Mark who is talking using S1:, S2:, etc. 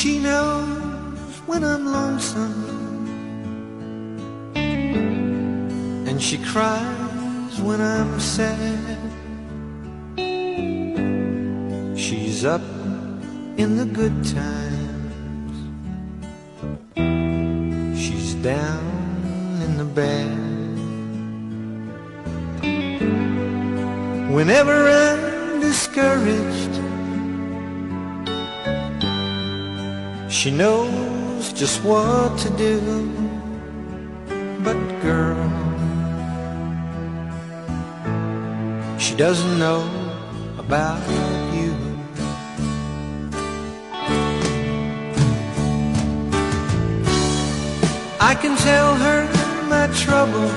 S1: She knows when I'm lonesome, and she cries when I'm sad. She's up in the good times, she's down in the bad. Whenever I'm discouraged, she knows just what to do. But girl, she doesn't know about you. I can tell her my troubles,